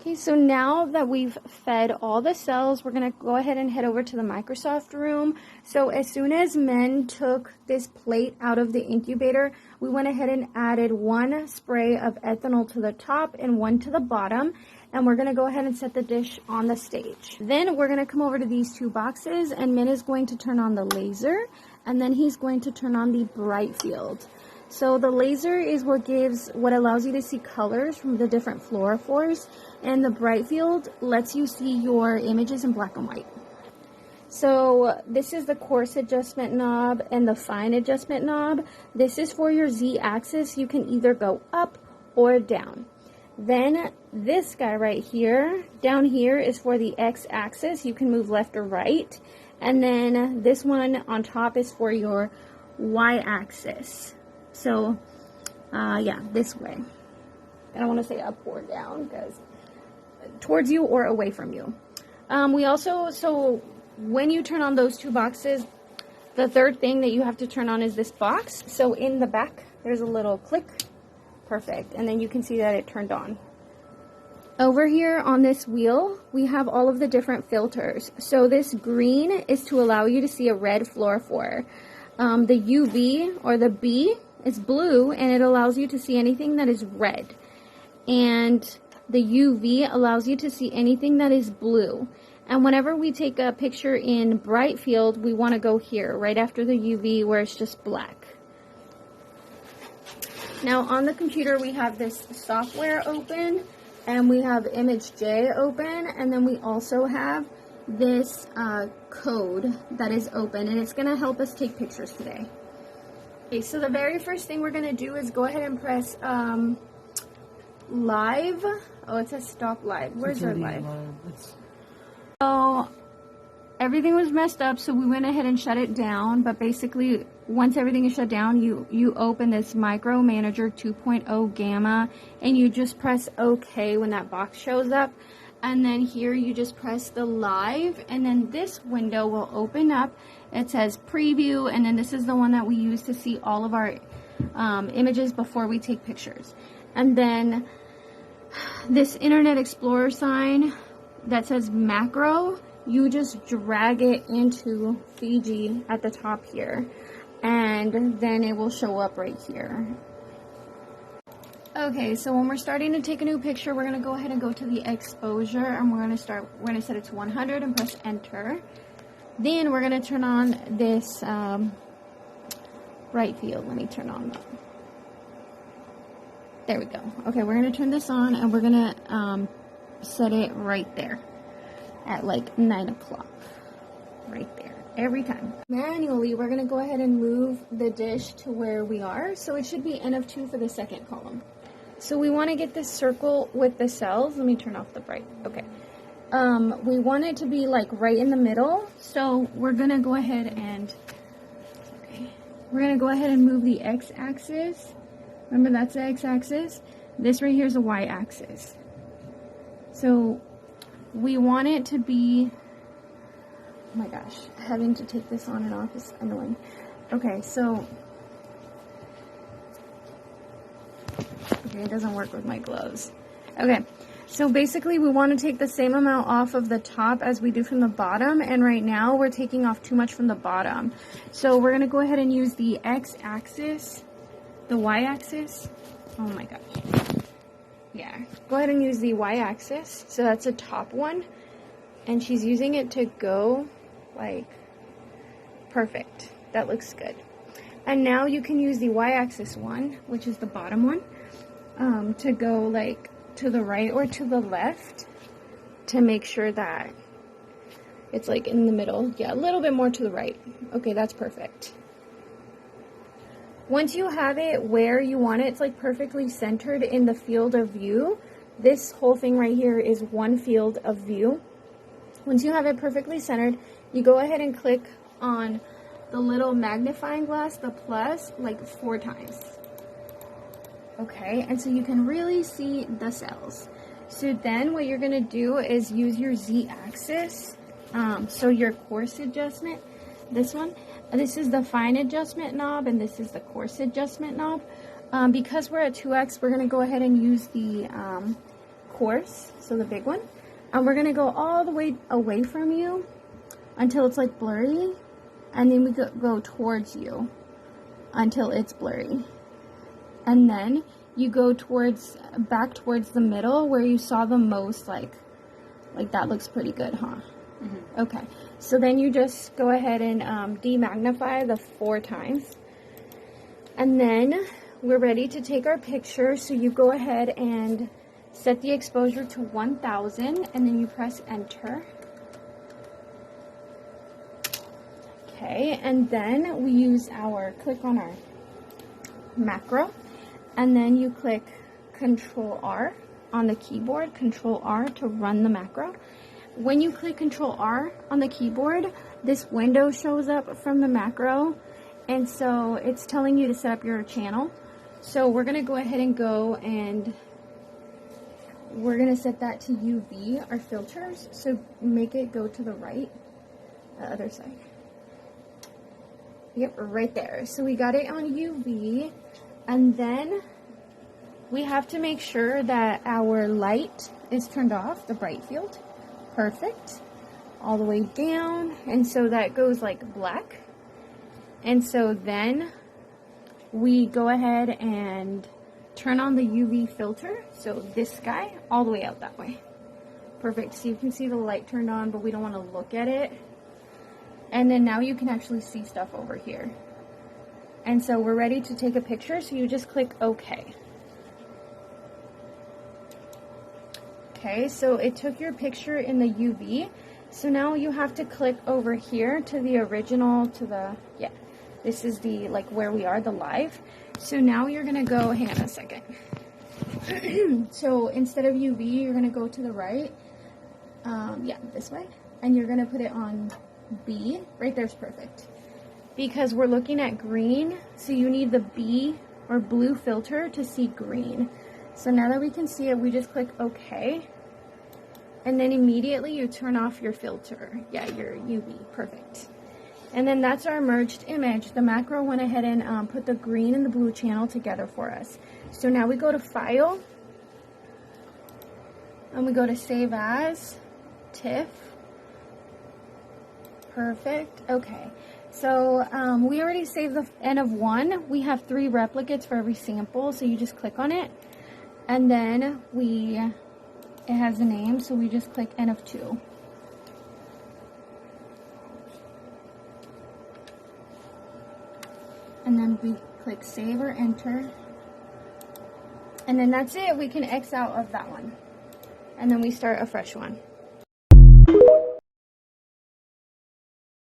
Okay, so now that we've fed all the cells, we're going to go ahead and head over to the Microsoft room. So as soon as Men took this plate out of the incubator, we went ahead and added 1 spray of ethanol to the top and 1 to the bottom. And we're going to go ahead and set the dish on the stage. Then we're going to come over to these 2 boxes, and Men is going to turn on the laser, and then he's going to turn on the bright field. So the laser is what allows you to see colors from the different fluorophores, and the bright field lets you see your images in black and white. So this is the coarse adjustment knob and the fine adjustment knob. This is for your Z-axis. You can either go up or down. Then this guy right here, down here, is for the X-axis. You can move left or right. And then this one on top is for your Y-axis. So, yeah, this way. I don't want to say up or down because towards you or away from you. So when you turn on those 2 boxes, the third thing that you have to turn on is this box. So in the back, there's a little click. Perfect. And then you can see that it turned on. Over here on this wheel, we have all of the different filters. So this green is to allow you to see a red fluorophore. The UV or the B is blue, and it allows you to see anything that is red. And the UV allows you to see anything that is blue. And whenever we take a picture in bright field, we want to go here, right after the UV where it's just black. Now on the computer, we have this software open, and we have ImageJ open, and then we also have this code that is open, and it's going to help us take pictures today. Okay, so the very first thing we're going to do is go ahead and press live. Oh, it says stop live. Where's our live? So everything was messed up, so we went ahead and shut it down. But basically, once everything is shut down, you open this Micro Manager 2.0 Gamma, and you just press OK when that box shows up. And then here you just press the live, and then this window will open up. It says preview, and then this is the one that we use to see all of our images before we take pictures. And then this Internet Explorer sign that says macro, you just drag it into Fiji at the top here, and then it will show up right here. Okay, so when we're starting to take a new picture, we're going to go ahead and go to the exposure, and we're going to set it to 100 and press enter. Then we're going to turn on this bright field. Let me turn on that. There we go. Okay, we're going to turn this on, and we're going to set it right there at like 9 o'clock. Right there. Every time. Manually, we're going to go ahead and move the dish to where we are. So it should be N of 2 for the second column. So we want to get this circle with the cells. Let me turn off the bright. Okay. We want it to be like right in the middle. So we're going to go ahead and move the X-axis. Remember, that's the X-axis. This right here is the Y-axis. So we want it to be, oh my gosh, having to take this on and off is annoying. Okay, so, okay, it doesn't work with my gloves. Okay, so basically we want to take the same amount off of the top as we do from the bottom, and right now we're taking off too much from the bottom. So we're going to go ahead and use the X-axis, the Y-axis, oh my gosh. Yeah, go ahead and use the Y-axis, so that's the top one, and she's using it to go like perfect. That looks good. And now you can use the Y-axis one, which is the bottom one, to go like to the right or to the left to make sure that it's like in the middle. Yeah, a little bit more to the right. Okay, that's perfect. Once you have it where you want it, it's like perfectly centered in the field of view. This whole thing right here is one field of view. Once you have it perfectly centered, you go ahead and click on the little magnifying glass, the plus, like 4 times. Okay, and so you can really see the cells. So then what you're going to do is use your Z-axis. So your coarse adjustment, this one. This is the fine adjustment knob, and this is the coarse adjustment knob. Because we're at 2x, we're going to go ahead and use the coarse, so the big one. And we're gonna go all the way away from you until it's like blurry. And then we go towards you until it's blurry. And then you go back towards the middle where you saw the most, like that looks pretty good, huh? Mm-hmm. Okay, so then you just go ahead and demagnify the 4 times. And then we're ready to take our picture, so you go ahead and set the exposure to 1000, and then you press enter. Okay, and then we click on our macro, and then you click Control R on the keyboard, Control R to run the macro. When you click Control R on the keyboard, this window shows up from the macro, and so it's telling you to set up your channel. So we're gonna go ahead and we're gonna set that to UV, our filters. So make it go to the right, the other side. Yep, right there. So we got it on UV, and then we have to make sure that our light is turned off, the bright field. Perfect. All the way down, and so that goes like black. And so then we go ahead and turn on the UV filter, so this guy, all the way out that way. Perfect. So you can see the light turned on, but we don't want to look at it. And then now you can actually see stuff over here. And so we're ready to take a picture, so you just click OK. Okay, so it took your picture in the UV. So now you have to click over here to the original, this is the, like where we are, the live. So now you're gonna go, hang on a second. So instead of UV, you're gonna go to the right, this way. And you're gonna put it on B, right there's perfect. Because we're looking at green, so you need the B or blue filter to see green. So now that we can see it, we just click OK. And then immediately you turn off your filter. Yeah, your UV. Perfect. And then that's our merged image. The macro went ahead and put the green and the blue channel together for us. So now we go to File. And we go to Save As, TIFF. Perfect. Okay. So we already saved the N of 1. We have 3 replicates for every sample. So you just click on it. And then it has a name, so we just click N of 2. And then we click Save or Enter. And then that's it. We can X out of that one. And then we start a fresh one.